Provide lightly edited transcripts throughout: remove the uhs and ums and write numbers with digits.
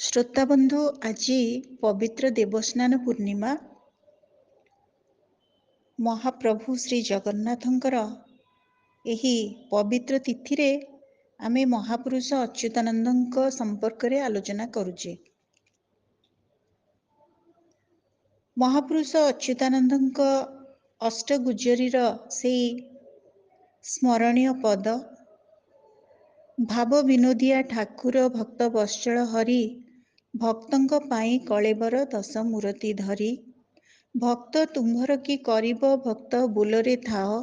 ଶ୍ରୋତା ବନ୍ଧୁ, ଆଜି ପବିତ୍ର ଦେବସ୍ନାନ ପୂର୍ଣ୍ଣିମା। ମହାପ୍ରଭୁ ଶ୍ରୀ ଜଗନ୍ନାଥଙ୍କର ଏହି ପବିତ୍ର ତିଥିରେ ଆମେ ମହାପୁରୁଷ ଅଚ୍ୟୁତାନନ୍ଦଙ୍କ ସମ୍ପର୍କରେ ଆଲୋଚନା କରୁଛେ। ମହାପୁରୁଷ ଅଚ୍ୟୁତାନନ୍ଦଙ୍କ ଅଷ୍ଟଗୁଜ୍ଜରୀର ସେଇ ସ୍ମରଣୀୟ ପଦ, ଭାବ ବିନୋଦିଆ ଠାକୁର ଭକ୍ତ ବତ୍ସଳ ହରି, ଭକ୍ତଙ୍କ ପାଇଁ କଳେବର ଦଶ ମୂରତି ଧରି, ଭକ୍ତ ତୁମ୍ଭର କି କରିବ ଭକ୍ତ ବୁଲରେ ଥାଅ,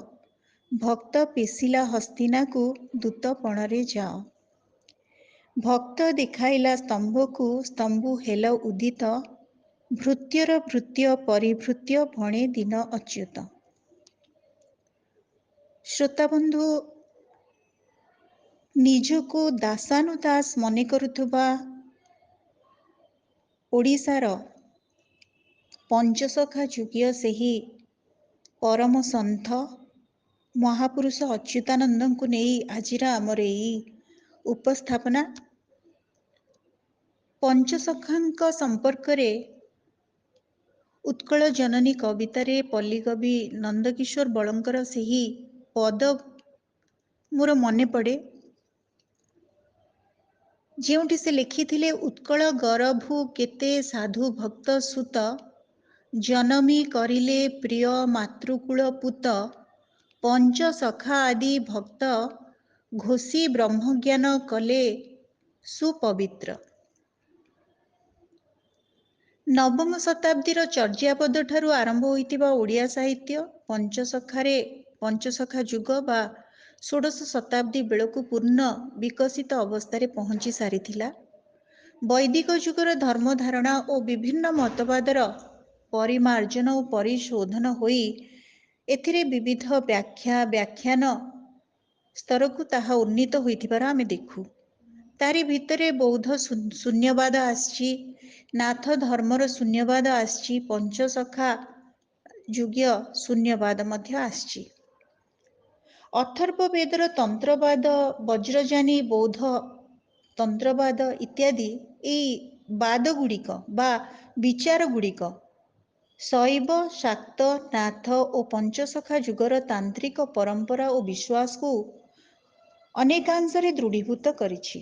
ଭକ୍ତ ପେଶିଲା ହସ୍ତିନାକୁ ଦୂତପଣରେ ଯାଅ, ଭକ୍ତ ଦେଖାଇଲା ସ୍ତମ୍ଭକୁ ସ୍ତମ୍ଭୁ ହେଲ ଉଦିତ, ଭୃତ୍ୟର ଭୃତ୍ୟ ପରିଭୃତ୍ୟ ଭଣେ ଦିନ ଅଚ୍ୟୁତ। ଶ୍ରୋତାବନ୍ଧୁ, ନିଜକୁ ଦାସାନୁଦାସ ମନେ କରୁଥିବା ଓଡ଼ିଶାର ପଞ୍ଚସଖା ଯୁଗୀୟ ସେହି ପରମ ସନ୍ଥ ମହାପୁରୁଷ ଅଚ୍ୟୁତାନନ୍ଦଙ୍କୁ ନେଇ ଆଜିର ଆମର ଏଇ ଉପସ୍ଥାପନା। ପଞ୍ଚସଖାଙ୍କ ସମ୍ପର୍କରେ ଉତ୍କଳ ଜନନୀ କବିତାରେ ପଲ୍ଲୀକବି ନନ୍ଦକିଶୋର ବଳଙ୍କର ସେହି ପଦ ମୋର ମନେ ପଡ଼େ, ଯେଉଁଠି ସେ ଲେଖିଥିଲେ, ଉତ୍କଳ ଗରଭୁ କେତେ ସାଧୁ ଭକ୍ତ ସୁତ, ଜନମୀ କରିଲେ ପ୍ରିୟ ମାତୃକୁଳ ପୂତ, ପଞ୍ଚସଖା ଆଦି ଭକ୍ତ ଘୋଷି ବ୍ରହ୍ମଜ୍ଞାନ କଲେ ସୁପବିତ୍ର। ନବମ ଶତାବ୍ଦୀର ଚର୍ଯ୍ୟାପଦ ଠାରୁ ଆରମ୍ଭ ହୋଇଥିବା ଓଡ଼ିଆ ସାହିତ୍ୟ ପଞ୍ଚସଖା ଯୁଗ ବା ଷୋଡ଼ଶ ଶତାବ୍ଦୀ ବେଳକୁ ପୂର୍ଣ୍ଣ ବିକଶିତ ଅବସ୍ଥାରେ ପହଞ୍ଚି ସାରିଥିଲା। ବୈଦିକ ଯୁଗର ଧର୍ମଧାରଣା ଓ ବିଭିନ୍ନ ମତବାଦର ପରିମାର୍ଜନ ଓ ପରିଶୋଧନ ହୋଇ ଏଥିରେ ବିବିଧ ବ୍ୟାଖ୍ୟାନ ସ୍ତରକୁ ତାହା ଉନ୍ନୀତ ହୋଇଥିବାର ଆମେ ଦେଖୁ। ତାରି ଭିତରେ ବୌଦ୍ଧ ଶୂନ୍ୟବାଦ ଆସିଛି, ନାଥ ଧର୍ମର ଶୂନ୍ୟବାଦ ଆସିଛି, ପଞ୍ଚସଖା ଯୁଗୀୟ ଶୂନ୍ୟବାଦ ମଧ୍ୟ ଆସିଛି। ଅଥର୍ବ ବେଦର ତନ୍ତ୍ରବାଦ, ବଜ୍ରଯାନୀ ବୌଦ୍ଧ ତନ୍ତ୍ରବାଦ ଇତ୍ୟାଦି ଏହି ବାଦଗୁଡ଼ିକ ବା ବିଚାରଗୁଡ଼ିକ ଶୈବ, ଶାକ୍ତ, ନାଥ ଓ ପଞ୍ଚସଖା ଯୁଗର ତାନ୍ତ୍ରିକ ପରମ୍ପରା ଓ ବିଶ୍ୱାସକୁ ଅନେକାଂଶରେ ଦୃଢ଼ୀଭୂତ କରିଛି।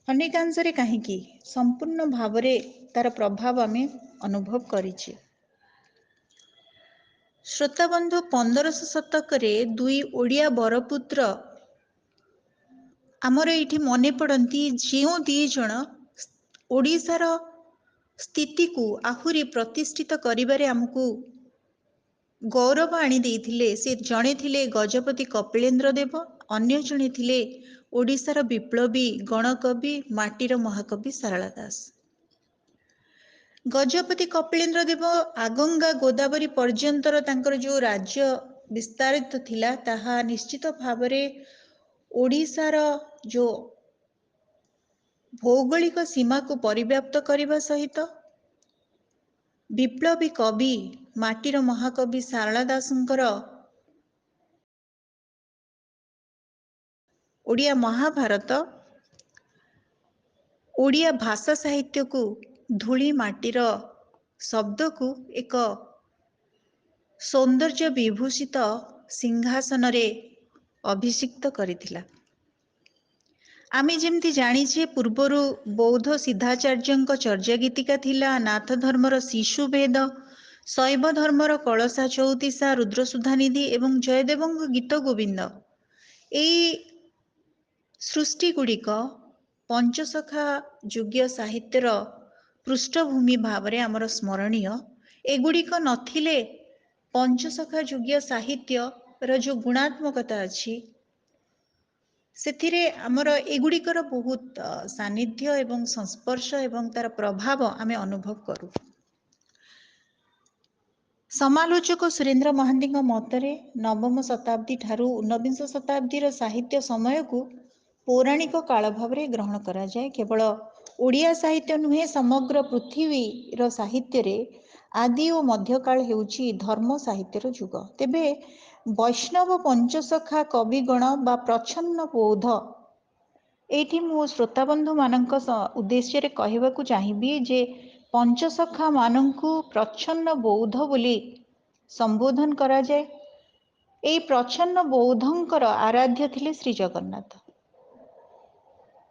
ଅନେକାଂଶରେ କାହିଁକି, ସମ୍ପୂର୍ଣ୍ଣ ଭାବରେ ତାର ପ୍ରଭାବ ଆମେ ଅନୁଭବ କରିଛେ। ଶ୍ରୋତାବନ୍ଧୁ, 1500 ଶତକରେ ଦୁଇ ଓଡ଼ିଆ ବରପୁତ୍ର ଆମର ଏଇଠି ମନେ ପଡ଼ନ୍ତି, ଯେଉଁ ଦୁଇ ଜଣ ଓଡ଼ିଶାର ସ୍ଥିତିକୁ ଆହୁରି ପ୍ରତିଷ୍ଠିତ କରିବାରେ ଆମକୁ ଗୌରବ ଆଣି ଦେଇଥିଲେ। ସେ ଜଣେ ଥିଲେ ଗଜପତି କପିଳେନ୍ଦ୍ର ଦେବ, ଅନ୍ୟ ଜଣେ ଥିଲେ ଓଡ଼ିଶାର ବିପ୍ଳବୀ ଗଣକବି ମାଟିର ମହାକବି ସାରଳା ଦାସ। ଗଜପତି କପିଳେନ୍ଦ୍ର ଦେବ ଆଗଙ୍ଗା ଗୋଦାବରୀ ପର୍ଯ୍ୟନ୍ତର ତାଙ୍କର ଯେଉଁ ରାଜ୍ୟ ବିସ୍ତାରିତ ଥିଲା, ତାହା ନିଶ୍ଚିତ ଭାବରେ ଓଡ଼ିଶାର ଯେଉଁ ଭୌଗୋଳିକ ସୀମାକୁ ପରିବ୍ୟାପ୍ତ କରିବା ସହିତ ବିପ୍ଳବୀ କବି ମାଟିର ମହାକବି ସାରଳା ଦାସଙ୍କର ଓଡ଼ିଆ ମହାଭାରତ ଓଡ଼ିଆ ଭାଷା ସାହିତ୍ୟକୁ ଧୂଳି ମାଟିର ଶବ୍ଦକୁ ଏକ ସୌନ୍ଦର୍ଯ୍ୟ ବିଭୂଷିତ ସିଂହାସନରେ ଅଭିଷିକ୍ତ କରିଥିଲା। ଆମେ ଯେମିତି ଜାଣିଛେ, ପୂର୍ବରୁ ବୌଦ୍ଧ ସିଦ୍ଧାଚାର୍ଯ୍ୟଙ୍କ ଚର୍ଯ୍ୟା ଗୀତିକା ଥିଲା, ନାଥ ଧର୍ମର ଶିଶୁଭେଦ, ଶୈବ ଧର୍ମର କଳସା ଚଉତିସା, ରୁଦ୍ରସୁଧାନିଧି ଏବଂ ଜୟଦେବଙ୍କ ଗୀତ ଗୋବିନ୍ଦ, ଏହି ସୃଷ୍ଟିଗୁଡ଼ିକ ପଞ୍ଚସଖା ଯୁଗୀୟ ସାହିତ୍ୟର ପୃଷ୍ଠଭୂମି ଭାବରେ ଆମର ସ୍ମରଣୀୟ। ଏଗୁଡ଼ିକ ନଥିଲେ ପଞ୍ଚସଖା ଯୁଗୀୟ ସାହିତ୍ୟର ଯେଉଁ ଗୁଣାତ୍ମକତା ଅଛି, ସେଥିରେ ଆମର ଏଗୁଡ଼ିକର ବହୁତ ସାନ୍ନିଧ୍ୟ ଏବଂ ସଂସ୍ପର୍ଶ ଏବଂ ତାର ପ୍ରଭାବ ଆମେ ଅନୁଭବ କରୁ। ସମାଲୋଚକ ସୁରେନ୍ଦ୍ର ମହାନ୍ତିଙ୍କ ମତରେ ନବମ ଶତାବ୍ଦୀ ଠାରୁ ଊନବିଂଶ ଶତାବ୍ଦୀର ସାହିତ୍ୟ ସମୟକୁ ପୌରାଣିକ କାଳ ଭାବରେ ଗ୍ରହଣ କରାଯାଏ। କେବଳ ଓଡ଼ିଆ ସାହିତ୍ୟ ନୁହେଁ, ସମଗ୍ର ପୃଥିବୀର ସାହିତ୍ୟରେ ଆଦି ଓ ମଧ୍ୟକାଳ ହେଉଛି ଧର୍ମ ସାହିତ୍ୟର ଯୁଗ। ତେବେ ବୈଷ୍ଣବ ପଞ୍ଚସଖା କବିଗଣ ବା ପ୍ରଚ୍ଛନ୍ନ ବୌଦ୍ଧ ଏଇଠି ମୁଁ ଶ୍ରୋତାବନ୍ଧୁ ମାନଙ୍କ ଉଦ୍ଦେଶ୍ୟରେ କହିବାକୁ ଚାହିଁବି ଯେ ପଞ୍ଚସଖା ମାନଙ୍କୁ ପ୍ରଚ୍ଛନ୍ନ ବୌଦ୍ଧ ବୋଲି ସମ୍ବୋଧନ କରାଯାଏ। ଏହି ପ୍ରଚ୍ଛନ୍ନ ବୌଦ୍ଧଙ୍କର ଆରାଧ୍ୟ ଥିଲେ ଶ୍ରୀ ଜଗନ୍ନାଥ।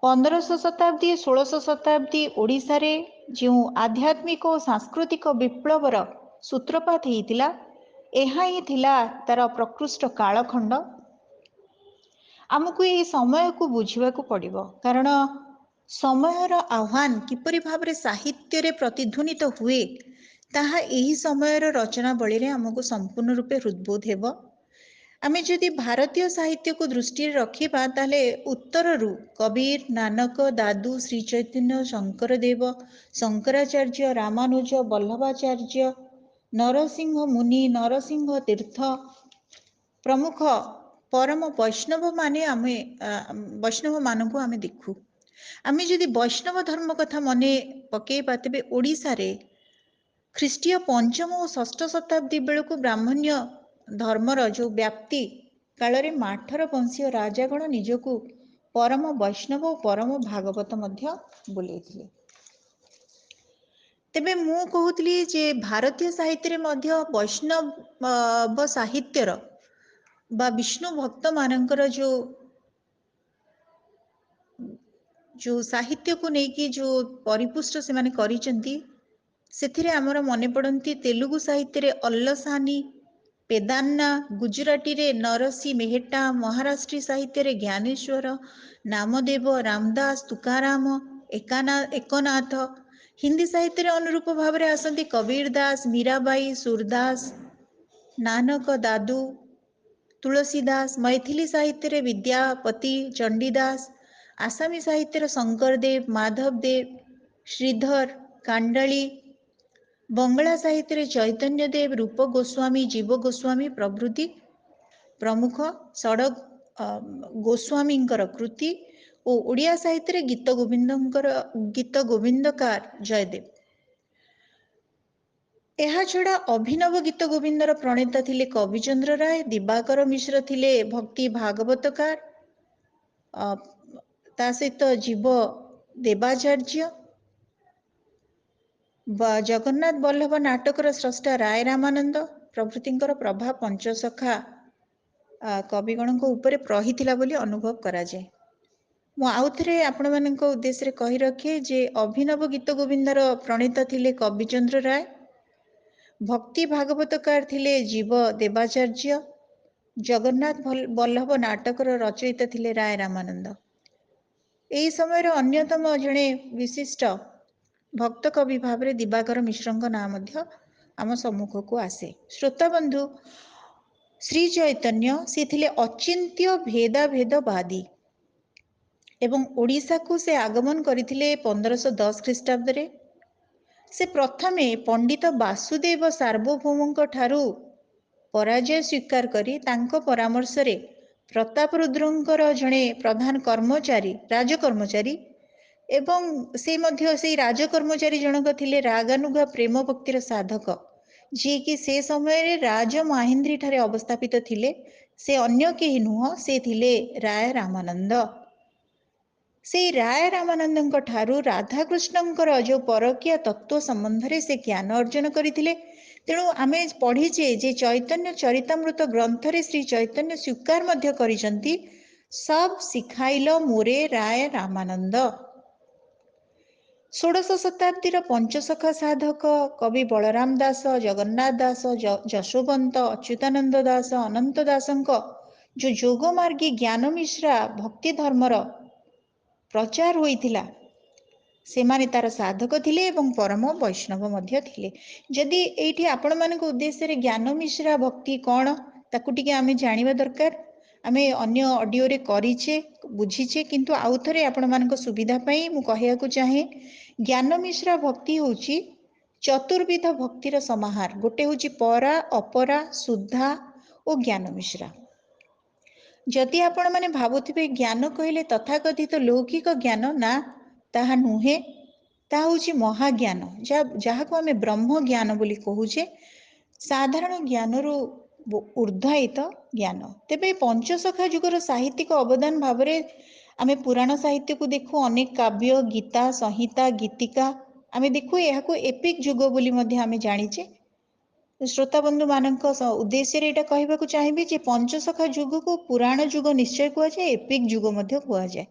1500 ଶତାବ୍ଦୀ 1600 ଶତାବ୍ଦୀ ଓଡ଼ିଶାରେ ଯେଉଁ ଆଧ୍ୟାତ୍ମିକ ଓ ସାଂସ୍କୃତିକ ବିପ୍ଳବର ସୂତ୍ରପାତ ହେଇଥିଲା, ଏହା ହିଁ ଥିଲା ତାର ପ୍ରକୃଷ୍ଟ କାଳଖଣ୍ଡ। ଆମକୁ ଏହି ସମୟକୁ ବୁଝିବାକୁ ପଡ଼ିବ, କାରଣ ସମୟର ଆହ୍ୱାନ କିପରି ଭାବରେ ସାହିତ୍ୟରେ ପ୍ରତିଧ୍ୱନିତ ହୁଏ ତାହା ଏହି ସମୟର ରଚନାବଳୀରେ ଆମକୁ ସମ୍ପୂର୍ଣ୍ଣ ରୂପେ ହୃଦ୍ବୋଧ ହେବ। ଆମେ ଯଦି ଭାରତୀୟ ସାହିତ୍ୟକୁ ଦୃଷ୍ଟିରେ ରଖିବା ତାହେଲେ ଉତ୍ତରରୁ କବୀର, ନାନକ, ଦାଦୁ, ଶ୍ରୀ ଚୈତନ୍ୟ, ଶଙ୍କରଦେବ, ଶଙ୍କରାଚାର୍ଯ୍ୟ, ରାମାନୁଜ, ବଲ୍ଲଭାଚାର୍ଯ୍ୟ, ନରସିଂହ ମୁନି, ନରସିଂହ ତୀର୍ଥ ପ୍ରମୁଖ ପରମ ବୈଷ୍ଣବ ମାନଙ୍କୁ ଆମେ ଦେଖୁ। ଆମେ ଯଦି ବୈଷ୍ଣବ ଧର୍ମ କଥା ମନେ ପକେଇବା ତେବେ ଓଡ଼ିଶାରେ ଖ୍ରୀଷ୍ଟୀୟ 5ମ ଓ 6ଠ ଶତାବ୍ଦୀ ବେଳକୁ ବ୍ରାହ୍ମଣ୍ୟ ଧର୍ମର ଯେଉଁ ବ୍ୟାପ୍ତି କାଳରେ ମାଠର ବଂଶୀୟ ରାଜାଗଣ ନିଜକୁ ପରମ ବୈଷ୍ଣବ ଓ ପରମ ଭାଗବତ ମଧ୍ୟ ବୋଲେଇଥିଲେ। ତେବେ ମୁଁ କହୁଥିଲି ଯେ ଭାରତୀୟ ସାହିତ୍ୟରେ ମଧ୍ୟ ବୈଷ୍ଣବ ସାହିତ୍ୟର ବା ବିଷ୍ଣୁ ଭକ୍ତ ମାନଙ୍କର ଯୋଉ ସାହିତ୍ୟକୁ ନେଇକି ଯୋଉ ପରିପୁଷ୍ଟ ସେମାନେ କରିଛନ୍ତି, ସେଥିରେ ଆମର ମନେ ପଡ଼ନ୍ତି ତେଲୁଗୁ ସାହିତ୍ୟରେ ଅଲ୍ଲସାନି, ପେଦାନ୍ନା, ଗୁଜରାଟୀରେ ନରସି ମେହେଟ୍ଟା, ମହାରାଷ୍ଟ୍ରୀ ସାହିତ୍ୟରେ ଜ୍ଞାନେଶ୍ୱର, ନାମଦେବ, ରାମଦାସ, ତୁକାରାମ, ଏକନାଥ, ହିନ୍ଦୀ ସାହିତ୍ୟରେ ଅନୁରୂପ ଭାବରେ ଆସନ୍ତି କବୀର ଦାସ, ମୀରାବାଇ, ସୁରଦାସ, ନାନକ, ଦାଦୁ, ତୁଳସୀ ଦାସ, ମୈଥିଲି ସାହିତ୍ୟରେ ବିଦ୍ୟାପତି, ଚଣ୍ଡୀଦାସ, ଆସାମୀ ସାହିତ୍ୟରେ ଶଙ୍କରଦେବ, ମାଧବ ଦେବ, ଶ୍ରୀଧର, କାଣ୍ଡାଳି, ବଙ୍ଗଳା ସାହିତ୍ୟରେ ଚୈତନ୍ୟ ଦେବ, ରୂପ ଗୋସ୍ୱାମୀ, ଜୀବ ଗୋସ୍ୱାମୀ ପ୍ରଭୃତି ପ୍ରମୁଖ ଷଡ଼ଗ ଗୋସ୍ୱାମୀଙ୍କର କୃତି ଓ ଓଡ଼ିଆ ସାହିତ୍ୟରେ ଗୀତ ଗୋବିନ୍ଦକାର ଜୟଦେବ। ଏହାଛଡ଼ା ଅଭିନବ ଗୀତ ଗୋବିନ୍ଦର ପ୍ରଣେତା ଥିଲେ କବିଚନ୍ଦ୍ର ରାୟ, ଦିବାକର ମିଶ୍ର ଥିଲେ ଭକ୍ତି ଭାଗବତକାର, ତା ସହିତ ଜୀବ ଦେବାଚାର୍ଯ୍ୟ, ଜଗନ୍ନାଥ ବଲ୍ଲଭ ନାଟକର ସ୍ରଷ୍ଟା ରାୟ ରାମାନନ୍ଦ ପ୍ରଭୃତିଙ୍କର ପ୍ରଭାବ ପଞ୍ଚସଖା କବିଗଣଙ୍କ ଉପରେ ରହିଥିଲା ବୋଲି ଅନୁଭବ କରାଯାଏ। ମୁଁ ଆଉଥରେ ଆପଣମାନଙ୍କ ଉଦ୍ଦେଶ୍ୟରେ କହି ରଖେ ଯେ ଅଭିନବ ଗୀତ ଗୋବିନ୍ଦର ପ୍ରଣେତା ଥିଲେ କବିଚନ୍ଦ୍ର ରାୟ, ଭକ୍ତି ଭାଗବତକାର ଥିଲେ ଜୀବ ଦେବାଚାର୍ଯ୍ୟ, ଜଗନ୍ନାଥ ବଲ୍ଲଭ ନାଟକର ରଚୟିତା ଥିଲେ ରାୟ ରାମାନନ୍ଦ। ଏହି ସମୟର ଅନ୍ୟତମ ଜଣେ ବିଶିଷ୍ଟ ଭକ୍ତ କବି ଭାବରେ ଦିବାକର ମିଶ୍ରଙ୍କ ନାଁ ମଧ୍ୟ ଆମ ସମ୍ମୁଖକୁ ଆସେ। ଶ୍ରୋତାବନ୍ଧୁ, ଶ୍ରୀ ଚୈତନ୍ୟ ସେ ଥିଲେ ଅଚିନ୍ତ୍ୟ ଭେଦାଭେଦବାଦୀ ଏବଂ ଓଡ଼ିଶାକୁ ସେ ଆଗମନ କରିଥିଲେ 1510 ଖ୍ରୀଷ୍ଟାବ୍ଦରେ। ସେ ପ୍ରଥମେ ପଣ୍ଡିତ ବାସୁଦେବ ସାର୍ବଭୌମଙ୍କ ଠାରୁ ପରାଜୟ ସ୍ୱୀକାର କରି ତାଙ୍କ ପରାମର୍ଶରେ ପ୍ରତାପରୁଦ୍ରଙ୍କର ଜଣେ ପ୍ରଧାନ ରାଜକର୍ମଚାରୀ ଏବଂ ସେ ମଧ୍ୟ ସେଇ ରାଜକର୍ମଚାରୀ ଜଣକ ଥିଲେ ରାଗାନୁଗା ପ୍ରେମ ଭକ୍ତିର ସାଧକ, ଯିଏକି ସେ ସମୟରେ ରାଜମାହିନ୍ଦ୍ରୀ ଠାରେ ଅବସ୍ଥାପିତ ଥିଲେ। ସେ ଅନ୍ୟ କେହି ନୁହଁ, ସେ ଥିଲେ ରାୟ ରାମାନନ୍ଦ। ସେଇ ରାୟ ରାମାନନ୍ଦଙ୍କ ଠାରୁ ରାଧାକୃଷ୍ଣଙ୍କର ଯେଉଁ ପରକୀୟା ତତ୍ତ୍ୱ ସମ୍ବନ୍ଧରେ ସେ ଜ୍ଞାନ ଅର୍ଜନ କରିଥିଲେ। ତେଣୁ ଆମେ ପଢ଼ିଛେ ଯେ ଚୈତନ୍ୟ ଚରିତାମୃତ ଗ୍ରନ୍ଥରେ ଶ୍ରୀ ଚୈତନ୍ୟ ସ୍ୱୀକାର ମଧ୍ୟ କରିଛନ୍ତି, ସବ୍ ଶିଖାଇଲ ମୋରେ ରାୟ ରାମାନନ୍ଦ। ଷୋଡ଼ଶ ଶତାବ୍ଦୀର ପଞ୍ଚସଖା ସାଧକ କବି ବଳରାମ ଦାସ, ଜଗନ୍ନାଥ ଦାସ, ଯଶୋବନ୍ତ, ଅଚ୍ୟୁତାନନ୍ଦ ଦାସ, ଅନନ୍ତ ଦାସଙ୍କ ଯେଉଁ ଯୋଗମାର୍ଗୀ ଜ୍ଞାନ ମିଶ୍ରା ଭକ୍ତି ଧର୍ମର ପ୍ରଚାର ହୋଇଥିଲା, ସେମାନେ ତାର ସାଧକ ଥିଲେ ଏବଂ ପରମ ବୈଷ୍ଣବ ମଧ୍ୟ ଥିଲେ। ଯଦି ଏଇଠି ଆପଣମାନଙ୍କ ଉଦ୍ଦେଶ୍ୟରେ ଜ୍ଞାନ ମିଶ୍ରା ଭକ୍ତି କ'ଣ ତାକୁ ଟିକେ ଆମେ ଜାଣିବା ଦରକାର। ଆମେ ଅନ୍ୟ ଅଡ଼ିଓରେ କରିଛେ, ବୁଝିଛେ, କିନ୍ତୁ ଆଉଥରେ ଆପଣମାନଙ୍କ ସୁବିଧା ପାଇଁ ମୁଁ କହିବାକୁ ଚାହେଁ, ଜ୍ଞାନ ମିଶ୍ରା ଭକ୍ତି ହେଉଛି ଚତୁର୍ବିଧ ଭକ୍ତିର ସମାହାର। ଗୋଟେ ହେଉଛି ପରା, ଅପରା, ଶୁଦ୍ଧା ଓ ଜ୍ଞାନ ମିଶ୍ରା। ଯଦି ଆପଣମାନେ ଭାବୁଥିବେ ଜ୍ଞାନ କହିଲେ ତଥାକଥିତ ଲୌକିକ ଜ୍ଞାନ, ନା ତାହା ନୁହେଁ, ତାହା ହେଉଛି ମହାଜ୍ଞାନ, ଯାହାକୁ ଆମେ ବ୍ରହ୍ମ ଜ୍ଞାନ ବୋଲି କହୁଛେ, ସାଧାରଣ ଜ୍ଞାନରୁ ଉର୍ଦ୍ଧ୍ୱାୟିତ ଜ୍ଞାନ। ତେବେ ପଞ୍ଚସଖା ଯୁଗର ସାହିତ୍ୟିକ ଅବଦାନ ଭାବରେ आमे पुराण साहित्य को देखु अनेक काव्य गीता संहिता गीतिका आमे देखु यहाको एपिक युग बोली मध्ये आमे जानिचे। श्रोता बंधु मानक उद्देश्य रे एटा कहबाकू चाहिबी जे पंचसखा युग को पुराण युग निश्चय कुआ जाए, एपिक युग मध्ये कुआ जाए।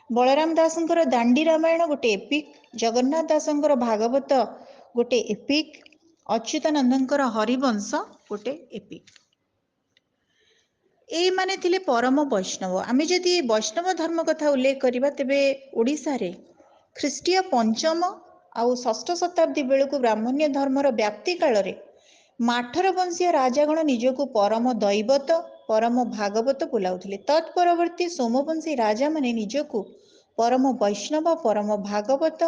बलराम दासंकर दांडी रामायण गोटे एपिक, जगन्नाथ दासंकर भागवत गोटे एपिक, अच्युतानंदंकर हरिवंश गोटे एपिक। ए माने थिले परम वैष्णव। आमे जदि वैष्णव धर्म कथा उल्लेख करिबा तेबे ओडिसा रे ख्रीष्टीय पंचम आउ षष्ठ शताब्दी बेलू ब्राह्मण्य धर्मर व्याप्ति काल रे माठर वंशीय राजागण निजको परम दैवत परम भागवत बोलाउथिले। तत्परवर्ती सोमवंशी राजा माने निजको परम वैष्णव परम भागवत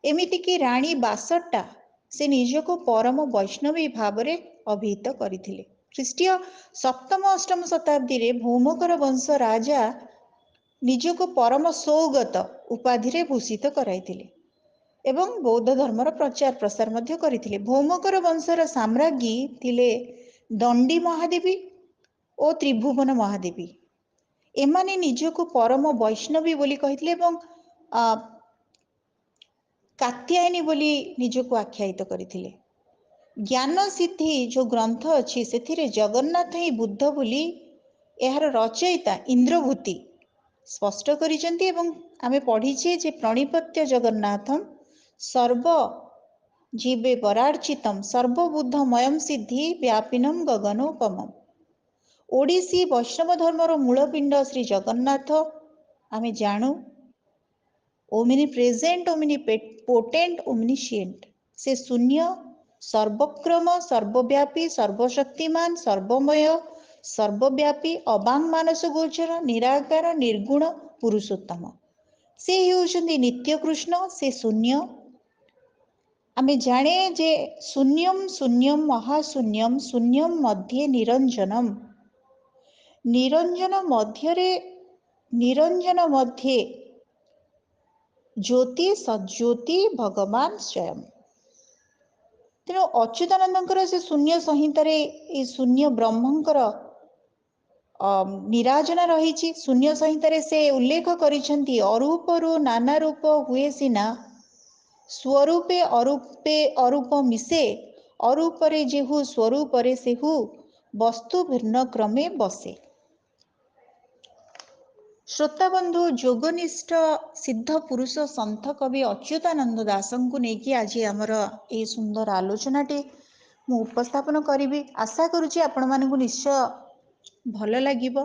एमिति कि राणी बासट्टा से निजको परम वैष्णवी भावरे अभिहित करथिले। ख्रीष्टीय सप्तम अष्टम शताब्दी रे भौमकर वंश राजा निजको परम सौगत उपाधि रे भूषित कराइथिले एवं बौद्ध धर्मर प्रचार प्रसार मध्य करथिले। भौमकर वंशर साम्राज्ञी थिले दंडी महादेवी और त्रिभुवन महादेवी। एमाने निजको परम वैष्णवी बोली कहिथिले एवं कात्यायनी बोली निजको आख्यायित करथिले। ज्ञान सिद्धि जो ग्रंथ अछि सेथिरे जगन्नाथ ही बुद्ध बोली एहार रचयिता इंद्रभूति स्पष्ट करिसेंती एवं आमे पढ़िछे जे प्रणिपत्य जगन्नाथम सर्व जीवे परार्चितम सर्वबुद्धमयम सिद्धि व्यापिनम गगनोपमम। ओडिसी वैष्णव धर्मर मूलपिंड श्री जगन्नाथ आमे जानू ओमिनि प्रेजेंट ओमिनि पोटेंट ओमिनिशिएंट। से शून्य सर्वक्रम सर्वव्यापी सर्वशक्तिमान सर्वमय सर्वव्यापी अबांग मानस गोचर निराकार निर्गुण पुरुषोत्तम। से हेउछन्ति नित्य कृष्ण। से शून्य आमे जाने जे शून्यम शून्यम महाशून्यम शून्यम मध्ये निरंजनम। निरंजन मध्ये ज्योति सज्योति भगवान स्वयं। तेणु अच्युतानंदंकर से शून्य संहितारे ए शून्य ब्रह्मंकर निराजना रही। शून्य संहितारे से उल्लेख करिसेंती अरूपरु नाना रूप हुए सिना स्वरूपे अरूप मिसे अरूपरे जेहु स्वरूपरे सेहु वस्तु भिन्न क्रमे बसे। श्रोता बंधु जोगनिष्ठ सिद्ध पुरुष संत कवि अच्युतानंद दासंकु नेकी आज आमर ए सुंदर आलोचनाटी मु उपस्थापन करी। आशा करुछि आपण मानकु निश्चय भल लागिबो।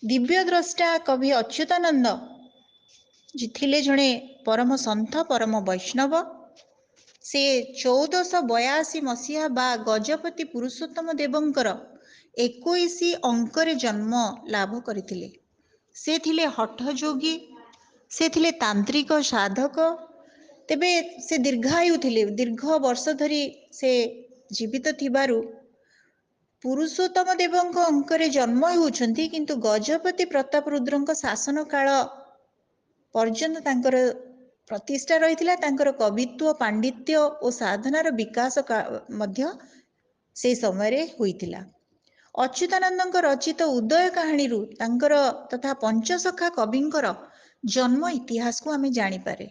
दिव्य द्रष्टा कवि अच्युतानंद जी थिले जणे परम संत परम वैष्णव। से 1482 मसीहा बा गजपति पुरुषोत्तम देवंकर 21 अंकरे जन्म लाभ करथिले। से थिले हठ जोगी, से थिले तांत्रिक साधक। तेबे से दीर्घायु थिले, दीर्घ वर्ष धरी से जीवित थिबारु पुरुषोत्तम देवंक अंकरे जन्म होउछन्ति, किंतु गजपति प्रताप रुद्रंक शासन काल पर्यंत तांकर प्रतिष्ठा रहिथिला। तांकर कवित्व पांडित्य और साधनार विकास मध्य से समय रे होइथिला। अच्युतानंदंक रचित उदय कहानी तांकर तथा पंचसखा कविंकर जन्म इतिहास को आमे जानी पारे।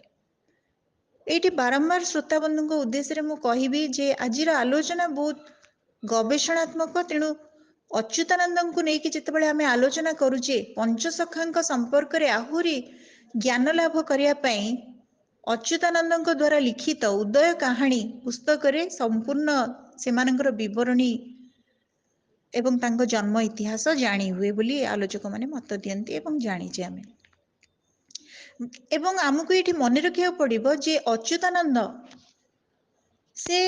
एठी बारंबार श्रोता बंधु उद्देश्य मु कहिबी जे आजिर आलोचना बहुत गवेषणात्मक। तेणु अच्युतानंदंकु नेकी जेतेबेले आमे आलोचना करूचे पंचसखांक संपर्क रे आहुरी ज्ञान लाभ करिया पई अच्युतानंदंक द्वारा लिखित उदय कहानी पुस्तक रे संपूर्ण सेमानकर विवरणी एवं तांको जन्म इतिहास जानी हुए बोली आलोचक माने मत दियंती एवं जानिचे आमे। एवं आमको ये मन रखा पड़ो जे अच्युतानंद से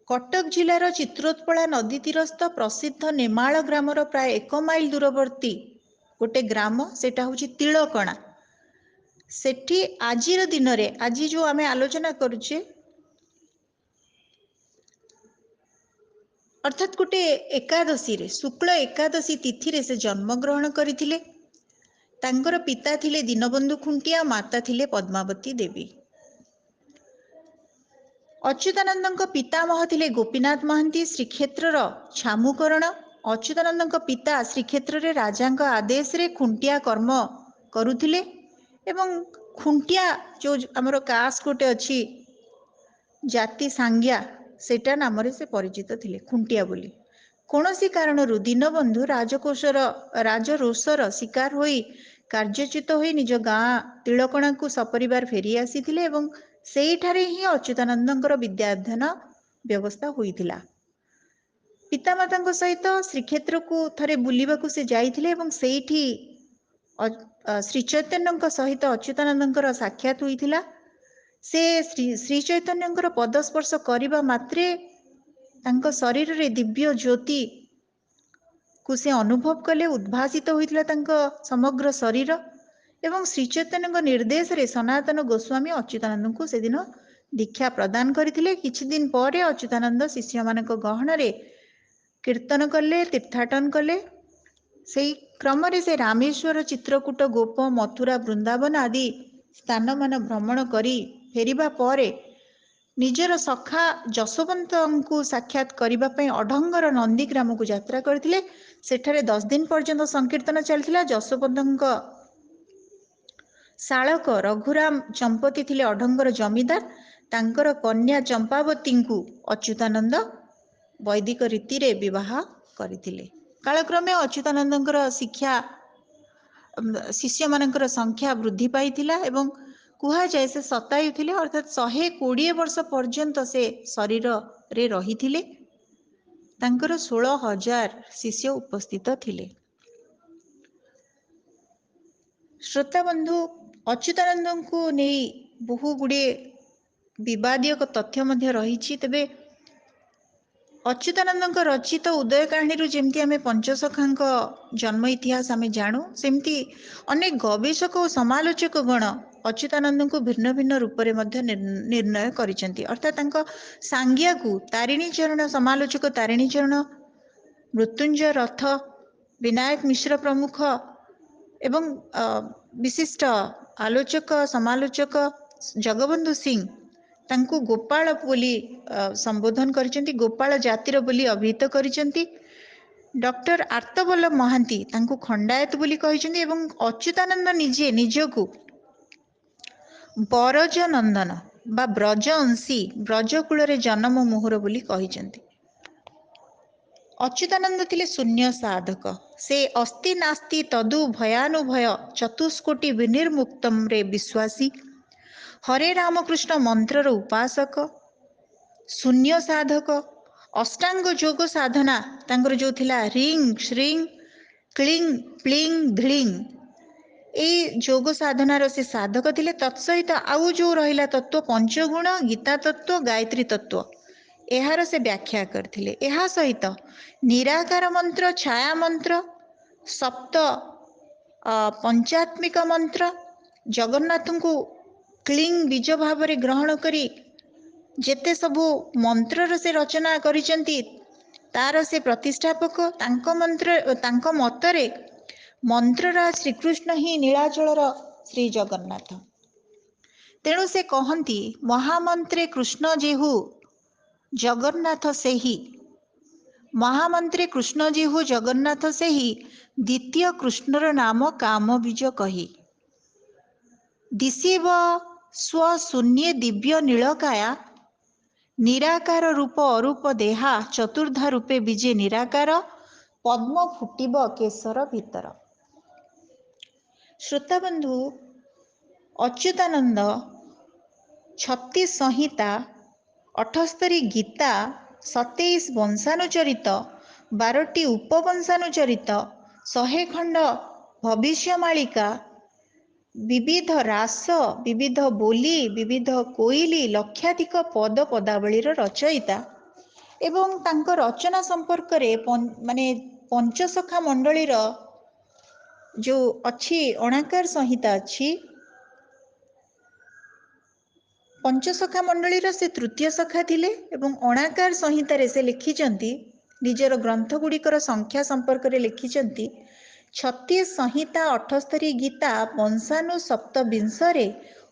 कटक जिलार चित्रोत्पला नदी तीरस्थ प्रसिद्ध नेमाल ग्रामर प्राय 1 माइल दूरवर्ती गोटे ग्राम, सेटा हूँ तिलकणा। सेठी आजिर दिन रे आज जो आमे आलोचना करुचे अर्थात गोटे एकादशी रे शुक्ल एकादशी तिथि रे से जन्म ग्रहण करथिले। तांकर पिता थिले दीनबंधु खुंटिया, माता थिले पद्मावती देवी। अच्युतानंदंक पितामह थिले गोपीनाथ महांती, श्रीक्षेत्रर छामुकरण। ଅଚ୍ୟୁତାନନ୍ଦଙ୍କ ପିତା ଶ୍ରୀକ୍ଷେତ୍ରରେ ରାଜାଙ୍କ ଆଦେଶରେ ଖୁଣ୍ଟିଆ କର୍ମ କରୁଥିଲେ ଏବଂ ଖୁଣ୍ଟିଆ ଯେଉଁ ଆମର କାଷ୍ଟ ଗୋଟେ ଅଛି ଜାତି ସାଙ୍ଗିଆ ସେଟା ନାମରେ ସେ ପରିଚିତ ଥିଲେ ଖୁଣ୍ଟିଆ ବୋଲି। କୌଣସି କାରଣରୁ ଦୀନବନ୍ଧୁ ରାଜରୋଷର ଶିକାର ହୋଇ କାର୍ଯ୍ୟଚ୍ୟୁତ ହୋଇ ନିଜ ଗାଁ ତିଳକଣାକୁ ସପରିବାର ଫେରି ଆସିଥିଲେ ଏବଂ ସେଇଠାରେ ହିଁ ଅଚ୍ୟୁତାନନ୍ଦଙ୍କର ବିଦ୍ୟାଧ୍ୟୟନ ବ୍ୟବସ୍ଥା ହୋଇଥିଲା। ପିତାମାତାଙ୍କ ସହିତ ଶ୍ରୀକ୍ଷେତ୍ରକୁ ଥରେ ବୁଲିବାକୁ ସେ ଯାଇଥିଲେ ଏବଂ ସେଇଠି ଶ୍ରୀ ଚୈତନ୍ୟଙ୍କ ସହିତ ଅଚ୍ୟୁତାନନ୍ଦଙ୍କର ସାକ୍ଷାତ ହୋଇଥିଲା। ସେ ଶ୍ରୀ ଚୈତନ୍ୟଙ୍କର ପଦସ୍ପର୍ଶ କରିବା ମାତ୍ରେ ତାଙ୍କ ଶରୀରରେ ଦିବ୍ୟ ଜ୍ୟୋତିକୁ ସେ ଅନୁଭବ କଲେ। ଉଦ୍ଭାସିତ ହୋଇଥିଲା ତାଙ୍କ ସମଗ୍ର ଶରୀର ଏବଂ ଶ୍ରୀ ଚୈତନ୍ୟଙ୍କ ନିର୍ଦ୍ଦେଶରେ ସନାତନ ଗୋସ୍ୱାମୀ ଅଚ୍ୟୁତାନନ୍ଦଙ୍କୁ ସେଦିନ ଦୀକ୍ଷା ପ୍ରଦାନ କରିଥିଲେ। କିଛି ଦିନ ପରେ ଅଚ୍ୟୁତାନନ୍ଦ ଶିଷ୍ୟମାନଙ୍କ ଗହଣରେ କୀର୍ତ୍ତନ କଲେ, ତୀର୍ଥାଟନ କଲେ। ସେହି କ୍ରମରେ ସେ ରାମେଶ୍ୱର, ଚିତ୍ରକୂଟ, ଗୋପ, ମଥୁରା, ବୃନ୍ଦାବନ ଆଦି ସ୍ଥାନମାନ ଭ୍ରମଣ କରି ଫେରିବା ପରେ ନିଜର ସଖା ଯଶୋବନ୍ତଙ୍କୁ ସାକ୍ଷାତ କରିବା ପାଇଁ ଅଢଙ୍ଗର ନନ୍ଦୀଗ୍ରାମକୁ ଯାତ୍ରା କରିଥିଲେ। ସେଠାରେ 10 ଦିନ ପର୍ଯ୍ୟନ୍ତ ସଂକୀର୍ତ୍ତନ ଚାଲିଥିଲା। ଯଶୋବନ୍ତଙ୍କ ଶାଳକ ରଘୁରାମ ଚମ୍ପତି ଥିଲେ ଅଢଙ୍ଗର ଜମିଦାର। ତାଙ୍କର କନ୍ୟା ଚମ୍ପାବତୀଙ୍କୁ ଅଚ୍ୟୁତାନନ୍ଦ ବୈଦିକ ରୀତିରେ ବିବାହ କରିଥିଲେ। କାଳକ୍ରମେ ଅଚ୍ୟୁତାନନ୍ଦଙ୍କର ଶିଷ୍ୟମାନଙ୍କର ସଂଖ୍ୟା ବୃଦ୍ଧି ପାଇଥିଲା ଏବଂ କୁହାଯାଏ ସେ ଶତାୟୁ ଥିଲେ, ଅର୍ଥାତ୍ 120 ବର୍ଷ ପର୍ଯ୍ୟନ୍ତ ସେ ଶରୀରରେ ରହିଥିଲେ। ତାଙ୍କର 16,000 ଶିଷ୍ୟ ଉପସ୍ଥିତ ଥିଲେ। ଶ୍ରୋତାବନ୍ଧୁ, ଅଚ୍ୟୁତାନନ୍ଦଙ୍କୁ ନେଇ ବହୁ ଗୁଡ଼ିଏ ବିବାଦୀୟ ତଥ୍ୟ ମଧ୍ୟ ରହିଛି। ତେବେ ଅଚ୍ୟୁତାନନ୍ଦଙ୍କ ରଚିତ ଉଦୟ କାହାଣୀରୁ ଯେମିତି ଆମେ ପଞ୍ଚସଖାଙ୍କ ଜନ୍ମ ଇତିହାସ ଆମେ ଜାଣୁ, ସେମିତି ଅନେକ ଗବେଷକ ଓ ସମାଲୋଚକ ଗଣ ଅଚ୍ୟୁତାନନ୍ଦଙ୍କୁ ଭିନ୍ନ ଭିନ୍ନ ରୂପରେ ମଧ୍ୟ ନିର୍ଣ୍ଣୟ କରିଛନ୍ତି। ଅର୍ଥାତ୍ ତାଙ୍କ ସାଙ୍ଗିଆକୁ ତାରିଣୀ ଚରଣ ସମାଲୋଚକ ତାରିଣୀ ଚରଣ, ମୃତ୍ୟୁଞ୍ଜୟ ରଥ, ବିନାୟକ ମିଶ୍ର ପ୍ରମୁଖ ଏବଂ ବିଶିଷ୍ଟ ଆଲୋଚକ ସମାଲୋଚକ ଜଗବନ୍ଧୁ ସିଂ ତାଙ୍କୁ ଗୋପାଳ ବୋଲି ସମ୍ବୋଧନ କରିଛନ୍ତି, ଗୋପାଳ ଜାତିର ବୋଲି ଅଭିହିତ କରିଛନ୍ତି। ଡକ୍ଟର ଆର୍ତ୍ତବଲ୍ଲଭ ମହାନ୍ତି ତାଙ୍କୁ ଖଣ୍ଡାୟତ ବୋଲି କହିଛନ୍ତି ଏବଂ ଅଚ୍ୟୁତାନନ୍ଦ ନିଜକୁ ବରଜ ନନ୍ଦନ ବା ବ୍ରଜ ଅଂଶୀ, ବ୍ରଜକୂଳରେ ଜନମ ମୋହର ବୋଲି କହିଛନ୍ତି। ଅଚ୍ୟୁତାନନ୍ଦ ଥିଲେ ଶୂନ୍ୟ ସାଧକ। ସେ ଅସ୍ତି ନାସ୍ତି ତଦୁ ଭୟାନୁଭୟ ଚତୁଷ୍କୋଟି ବିନିର୍ମୁକ୍ତମ୍ରେ ବିଶ୍ୱାସୀ, ହରେ ରାମକୃଷ୍ଣ ମନ୍ତ୍ରର ଉପାସକ, ଶୂନ୍ୟ ସାଧକ। ଅଷ୍ଟାଙ୍ଗ ଯୋଗ ସାଧନା ତାଙ୍କର ଯେଉଁ ଥିଲା ରିଂ ଶ୍ରୀଂ କ୍ଲିଂ ପ୍ଲିଂ ଧ୍ଳିଂ, ଏଇ ଯୋଗ ସାଧନାର ସେ ସାଧକ ଥିଲେ। ତତ୍ସହିତ ଆଉ ଯେଉଁ ରହିଲା ତତ୍ତ୍ୱ ପଞ୍ଚଗୁଣ, ଗୀତା ତତ୍ତ୍ୱ, ଗାୟତ୍ରୀ ତତ୍ତ୍ୱ, ଏହାର ସେ ବ୍ୟାଖ୍ୟା କରିଥିଲେ। ଏହା ସହିତ ନିରାକାର ମନ୍ତ୍ର, ଛାୟା ମନ୍ତ୍ର, ସପ୍ତ ପଞ୍ଚାତ୍ମିକ ମନ୍ତ୍ର, ଜଗନ୍ନାଥଙ୍କୁ କ୍ଲିଂ ବୀଜ ଭାବରେ ଗ୍ରହଣ କରି ଯେତେ ସବୁ ମନ୍ତ୍ରର ସେ ରଚନା କରିଛନ୍ତି ତାର ସେ ପ୍ରତିଷ୍ଠାପକ। ତାଙ୍କ ମତରେ ମନ୍ତ୍ରରାଜ ଶ୍ରୀକୃଷ୍ଣ ହିଁ ନୀଳାଚଳର ଶ୍ରୀ ଜଗନ୍ନାଥ। ତେଣୁ ସେ କହନ୍ତି ମହାମନ୍ତ୍ରେ କୃଷ୍ଣ ଯେହୁ ଜଗନ୍ନାଥ ସେହି, ମହାମନ୍ତ୍ରେ କୃଷ୍ଣ ଯେହୁ ଜଗନ୍ନାଥ ସେହି, ଦ୍ୱିତୀୟ କୃଷ୍ଣର ନାମ କାମ ବୀଜ କହି। ଦିଶିବ ସ୍ୱଶୂନ୍ୟେ ଦିବ୍ୟ ନୀଳକାୟା, ନିରାକାର ରୂପ ଅରୂପ ଦେହା, ଚତୁର୍ଦ୍ଧା ରୂପେ ବିଜେ ନିରାକାର, ପଦ୍ମ ଫୁଟିବ କେଶର ଭିତର। ଶ୍ରୋତାବନ୍ଧୁ, ଅଚ୍ୟୁତାନନ୍ଦ 36 ସଂହିତା, 78 ଗୀତା, 27 ବଂଶାନୁଚରିତ, 12ଟି ଉପବଂଶାନୁଚରିତ, 100 ଖଣ୍ଡ ଭବିଷ୍ୟମାଳିକା, ବିବିଧ ରାସ, ବିବିଧ ବୋଲି, ବିବିଧ କୋଇଲି, ଲକ୍ଷାଧିକ ପଦ ପଦାବଳୀର ରଚୟିତା ଏବଂ ତାଙ୍କ ରଚନା ସମ୍ପର୍କରେ ପଞ୍ଚସଖା ମଣ୍ଡଳୀର ଯେଉଁ ଅଛି ଅଣାକାର ସଂହିତା ଅଛି, ପଞ୍ଚସଖା ମଣ୍ଡଳୀର ସେ ତୃତୀୟ ସଖା ଥିଲେ ଏବଂ ଅଣାକାର ସଂହିତାରେ ସେ ଲେଖିଛନ୍ତି, ନିଜର ଗ୍ରନ୍ଥ ଗୁଡ଼ିକର ସଂଖ୍ୟା ସମ୍ପର୍କରେ ଲେଖିଛନ୍ତି 36 ସଂହିତା, 78 ଗୀତା, ବଂଶାନୁ ସପ୍ତବିଂଶରେ,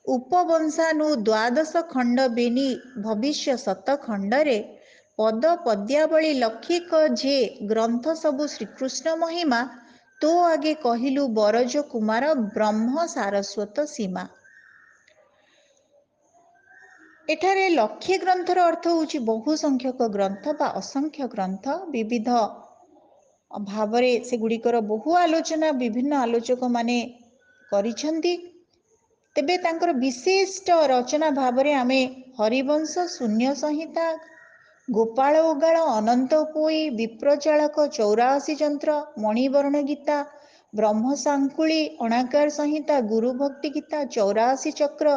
ଉପବଂଶାନୁ ଦ୍ୱାଦଶ ଖଣ୍ଡ ବେନି ଭବିଷ୍ୟ ଶତ ଖଣ୍ଡରେ, ପଦ ପଦ୍ୟାବଳୀ ଲକ୍ଷିକ ଯେ ଗ୍ରନ୍ଥ ସବୁ ଶ୍ରୀକୃଷ୍ଣ ମହିମା, ତୋ ଆଗେ କହିଲୁ ବରଜ କୁମାର ବ୍ରହ୍ମ ସାରସ୍ୱତ ସୀମା। ଏଠାରେ ଲକ୍ଷେ ଗ୍ରନ୍ଥର ଅର୍ଥ ହେଉଛି ବହୁ ସଂଖ୍ୟକ ଗ୍ରନ୍ଥ ବା ଅସଂଖ୍ୟ ଗ୍ରନ୍ଥ। ବିବିଧ ଭାବରେ ସେଗୁଡ଼ିକର ବହୁ ଆଲୋଚନା ବିଭିନ୍ନ ଆଲୋଚକମାନେ କରିଛନ୍ତି। ତେବେ ତାଙ୍କର ବିଶିଷ୍ଟ ରଚନା ଭାବରେ ଆମେ ହରିବଂଶ, ଶୂନ୍ୟ ସଂହିତା, ଗୋପାଳ ଉଗାଳ, ଅନନ୍ତ ପୋଇ, ବିପ୍ରଚାଳକ, 84 ଯନ୍ତ୍ର, ମଣିବର୍ଣ୍ଣ ଗୀତା, ବ୍ରହ୍ମସାଙ୍କୁଳି, ଅଣାକାର ସଂହିତା, ଗୁରୁ ଭକ୍ତି ଗୀତା, 84 ଚକ୍ର,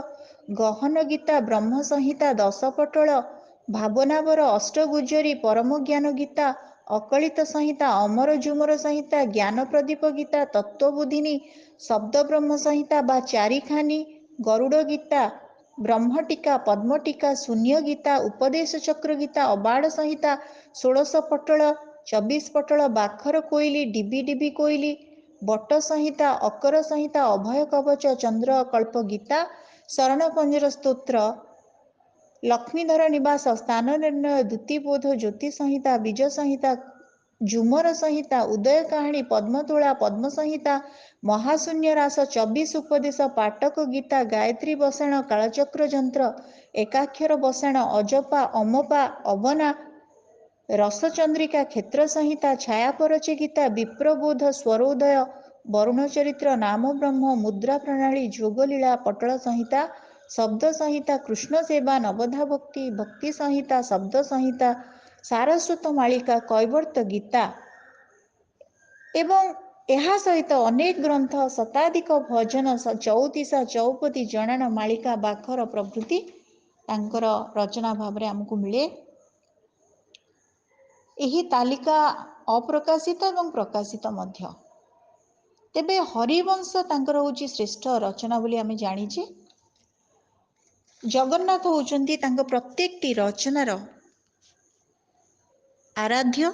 ଗହନ ଗୀତା, ବ୍ରହ୍ମ ସଂହିତା, ଦଶପଟଳ, ଭାବନାବର, ଅଷ୍ଟଗୁଜ୍ଜରୀ, ପରମ ଜ୍ଞାନ ଗୀତା, ଅକଳିତ ସଂହିତା, ଅମର ଝୁମର ସଂହିତା, ଜ୍ଞାନ ପ୍ରଦୀପ ଗୀତା, ତତ୍ତ୍ୱବୋଧିନୀ, ଶବ୍ଦ ବ୍ରହ୍ମ ସଂହିତା ବା ଚାରିଖାନି, ଗରୁଡ଼ ଗୀତା, ବ୍ରହ୍ମଟିକା, ପଦ୍ମଟିକା, ଶୂନ୍ୟ ଗୀତା, ଉପଦେଶ ଚକ୍ର ଗୀତା, ଅବାଡ଼ ସଂହିତା, 16 ପଟଳ, 24 ପଟଳ, ବାଖର କୋଇଲି, ଡିବି ଡିବି କୋଇଲି, ବଟ ସଂହିତା, ଅକର ସଂହିତା, ଅଭୟ କବଚ, ଚନ୍ଦ୍ର କଳ୍ପ ଗୀତା, ଶରଣ ପଞ୍ଜର ସ୍ତୋତ୍ର, ଲକ୍ଷ୍ମୀଧର ନିବାସ, ସ୍ଥାନ ନିର୍ଣ୍ଣୟ, ଦ୍ୟୁତିବୋଧ, ଜ୍ୟୋତି ସଂହିତା, ବୀଜ ସଂହିତା, ଝୁମର ସଂହିତା, ଉଦୟ କାହାଣୀ, ପଦ୍ମତୋଳା, ପଦ୍ମ ସଂହିତା, ମହାଶୂନ୍ୟ ରାସ, 24 ଉପଦେଶ, ପାଟକ ଗୀତା, ଗାୟତ୍ରୀ ବସାଣ, କାଳଚକ୍ର ଯନ୍ତ୍ର, ଏକାକ୍ଷର ବସାଣ, ଅଜପା, ଅମପା, ଅବନା, ରସଚନ୍ଦ୍ରିକା, କ୍ଷେତ୍ର ସଂହିତା, ଛାୟାପରଚେ ଗୀତା, ବିପ୍ରବୋଧ, ସ୍ୱରୋଦୟ, ବରୁଣ ଚରିତ୍ର, ନାମ ବ୍ରହ୍ମ, ମୁଦ୍ରା ପ୍ରଣାଳୀ, ଯୋଗଲୀଳା, ପଟଳ ସଂହିତା, ଶବ୍ଦ ସଂହିତା, କୃଷ୍ଣ ସେବା, ନବଧା ଭକ୍ତି, ଭକ୍ତି ସଂହିତା, ଶବ୍ଦ ସଂହିତା, ସାରସ୍ୱତ ମାଳିକା, କୈବର୍ତ୍ତ ଗୀତା ଏବଂ ଏହା ସହିତ ଅନେକ ଗ୍ରନ୍ଥ, ଶତାଧିକ ଭଜନ, ଚଉତିଶା, ଚଉପଦୀ, ଜଣାଣ, ମାଳିକା, ବାଖର ପ୍ରଭୃତି ତାଙ୍କର ରଚନା ଭାବରେ ଆମକୁ ମିଳେ। ଏହି ତାଲିକା ଅପ୍ରକାଶିତ ଏବଂ ପ୍ରକାଶିତ ମଧ୍ୟ। ତେବେ ହରିବଂଶ ତାଙ୍କର ହେଉଛି ଶ୍ରେଷ୍ଠ ରଚନା ବୋଲି ଆମେ ଜାଣିଛେ। ଜଗନ୍ନାଥ ହେଉଛନ୍ତି ତାଙ୍କ ପ୍ରତ୍ୟେକଟି ରଚନାର ଆରାଧ୍ୟ।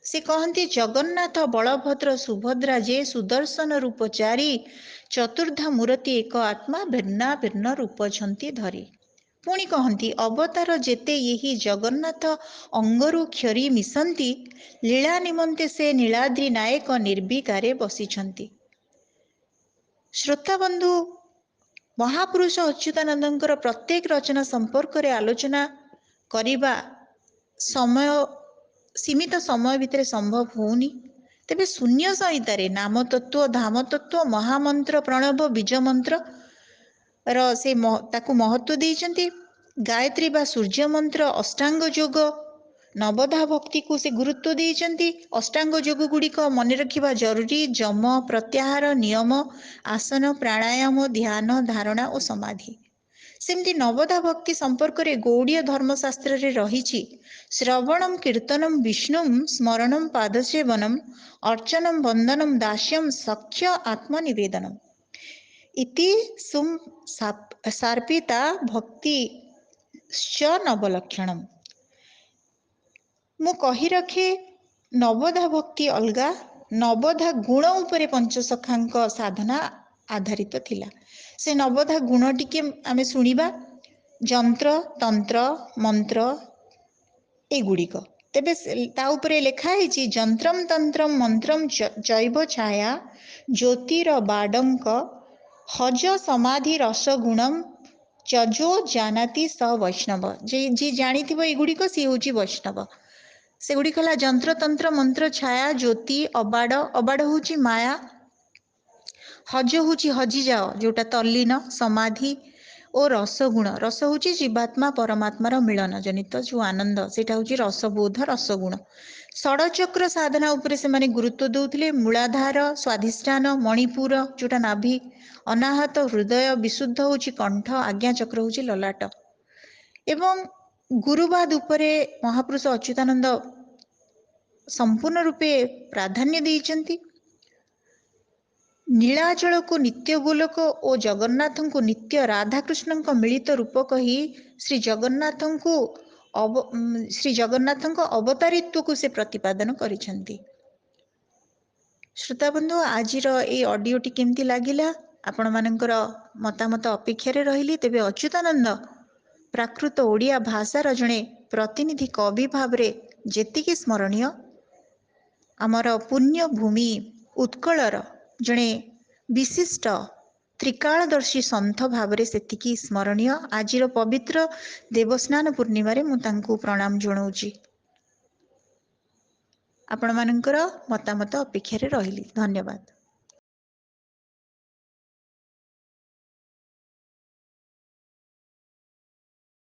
ସେ କହନ୍ତି, ଜଗନ୍ନାଥ ବଳଭଦ୍ର ସୁଭଦ୍ରା ଯେ ସୁଦର୍ଶନ ରୂପ ଚାରି, ଚତୁର୍ଦ୍ଧା ମୂରତି ଏକ ଆତ୍ମା ଭିନ୍ନା ଭିନ୍ନ ରୂପଛନ୍ତି ଧରି। ପୁଣି କହନ୍ତି, ଅବତାର ଯେତେ ଏହି ଜଗନ୍ନାଥ ଅଙ୍ଗରୁ କ୍ଷରି ମିଶନ୍ତି, ଲୀଳା ନିମନ୍ତେ ସେ ନୀଳାଦ୍ରି ନାୟକ ନିର୍ବିକାରେ ବସିଛନ୍ତି। ଶ୍ରୋତାବନ୍ଧୁ, ମହାପୁରୁଷ ଅଚ୍ୟୁତାନନ୍ଦଙ୍କର ପ୍ରତ୍ୟେକ ରଚନା ସମ୍ପର୍କରେ ଆଲୋଚନା କରିବା ସୀମିତ ସମୟ ଭିତରେ ସମ୍ଭବ ହେଉନି। ତେବେ ଶୂନ୍ୟ ସଂହିତାରେ ନାମତତ୍ତ୍ୱ, ଧାମତତ୍ତ୍ୱ, ମହାମନ୍ତ୍ର, ପ୍ରଣବ, ବୀଜମନ୍ତ୍ର ସେ ତାକୁ ମହତ୍ଵ ଦେଇଛନ୍ତି। ଗାୟତ୍ରୀ ବା ସୂର୍ଯ୍ୟ ମନ୍ତ୍ର, ଅଷ୍ଟାଙ୍ଗ ଯୋଗ, ନବଧା ଭକ୍ତିକୁ ସେ ଗୁରୁତ୍ୱ ଦେଇଛନ୍ତି। ଅଷ୍ଟାଙ୍ଗ ଯୋଗ ଗୁଡ଼ିକ ମନେ ରଖିବା ଜରୁରୀ। ଯମ, ପ୍ରତ୍ୟାହାର, ନିୟମ, ଆସନ, ପ୍ରାଣାୟାମ, ଧ୍ୟାନ, ଧାରଣା ଓ ସମାଧି। ସେମିତି ନବଧା ଭକ୍ତି ସମ୍ପର୍କରେ ଗୌଡ଼ୀୟ ଧର୍ମଶାସ୍ତ୍ରରେ ରହିଛି, ଶ୍ରବଣମ୍ କୀର୍ତ୍ତନମ୍ ବିଷ୍ଣୁମ୍ ସ୍ମରଣମ୍ ପାଦସେବନମ୍ ଅର୍ଚ୍ଚନମ୍ ବନ୍ଦନମ୍ ଦାସ୍ୟମ୍ ସଖ୍ୟ ଆତ୍ମନିବେଦନମ୍ ଇତି ସାର୍ପିତା ଭକ୍ତି ନବଲକ୍ଷଣମ୍। ମୁଁ କହି ରଖେ, ନବଧା ଭକ୍ତି ଅଲଗା। ନବଧା ଗୁଣ ଉପରେ ପଞ୍ଚସଖାଙ୍କ ସାଧନା ଆଧାରିତ ଥିଲା। ସେ ନବଧା ଗୁଣ ଟିକେ ଆମେ ଶୁଣିବା। ଯନ୍ତ୍ର, ତନ୍ତ୍ର, ମନ୍ତ୍ର ଏଗୁଡ଼ିକ। ତେବେ ତା ଉପରେ ଲେଖା ହେଇଛି, ଯନ୍ତ୍ରମ୍ ତନ୍ତ୍ରମ୍ ମନ୍ତ୍ରମ୍ ଚୈବ ଛାୟା ଜ୍ୟୋତିର ବାଡଙ୍କ ହଜ ସମାଧି ରସଗୁଣମ୍ ଚଜୋ ଜାନାତି ସ ବୈଷ୍ଣବ। ଯିଏ ଜାଣିଥିବ ଏଗୁଡ଼ିକ ସିଏ ହେଉଛି ବୈଷ୍ଣବ। ସେଗୁଡ଼ିକ ହେଲା ଯନ୍ତ୍ରତନ୍ତ୍ର, ମନ୍ତ୍ର, ଛାୟା, ଜ୍ୟୋତି, ଅବାଡ। ଅବାଡ ହେଉଛି ମାୟା। ହଜ ହେଉଛି ହଜିଯାଅ, ଯେଉଁଟା ତଲ୍ଲୀନ, ସମାଧି ଓ ରସଗୁଣ। ରସ ହେଉଛି ଜୀବାତ୍ମା ପରମାତ୍ମାର ମିଳନ ଜନିତ ଯେଉଁ ଆନନ୍ଦ, ସେଇଟା ହେଉଛି ରସବୋଧ, ରସଗୁଣ। ଷଡ଼ଚକ୍ର ସାଧନା ଉପରେ ସେମାନେ ଗୁରୁତ୍ୱ ଦେଉଥିଲେ। ମୂଳାଧାର, ସ୍ୱାଧିଷ୍ଠାନ, ମଣିପୁର ଯେଉଁଟା ନାଭି, ଅନାହତ ହୃଦୟ, ବିଶୁଦ୍ଧ ହେଉଛି କଣ୍ଠ, ଆଜ୍ଞାଚକ୍ର ହେଉଛି ଲଲାଟ। ଏବଂ ଗୁରୁବାଦ ଉପରେ ମହାପୁରୁଷ ଅଚ୍ୟୁତାନନ୍ଦ ସମ୍ପୂର୍ଣ୍ଣ ରୂପେ ପ୍ରାଧାନ୍ୟ ଦେଇଛନ୍ତି। ନୀଳାଚଳକୁ ନିତ୍ୟ ଗୋଲକ ଓ ଜଗନ୍ନାଥଙ୍କୁ ନିତ୍ୟ ରାଧାକୃଷ୍ଣଙ୍କ ମିଳିତ ରୂପ କହି ଶ୍ରୀ ଜଗନ୍ନାଥଙ୍କ ଅବତାରିତ୍ୱକୁ ସେ ପ୍ରତିପାଦନ କରିଛନ୍ତି। ଶ୍ରୋତାବନ୍ଧୁ, ଆଜିର ଏଇ ଅଡ଼ିଓଟି କେମିତି ଲାଗିଲା? ଆପଣମାନଙ୍କର ମତାମତ ଅପେକ୍ଷାରେ ରହିଲି। ତେବେ ଅଚ୍ୟୁତାନନ୍ଦ ପ୍ରାକୃତ ଓଡ଼ିଆ ଭାଷାର ଜଣେ प्रतिनिधि कवि भावरे जेतिकी स्मरणीय आमर पुण्य भूमि उत्कलर जड़े विशिष्ट त्रिकालदर्शी सन्थ भावरे सेतिकी स्मरणीय। आजिर पवित्र देवस्नान पूर्णिमा रे मु तांकु प्रणाम जणाउछि। आपण मानकर मतामत अपेक्षा रे रहिली। धन्यवाद।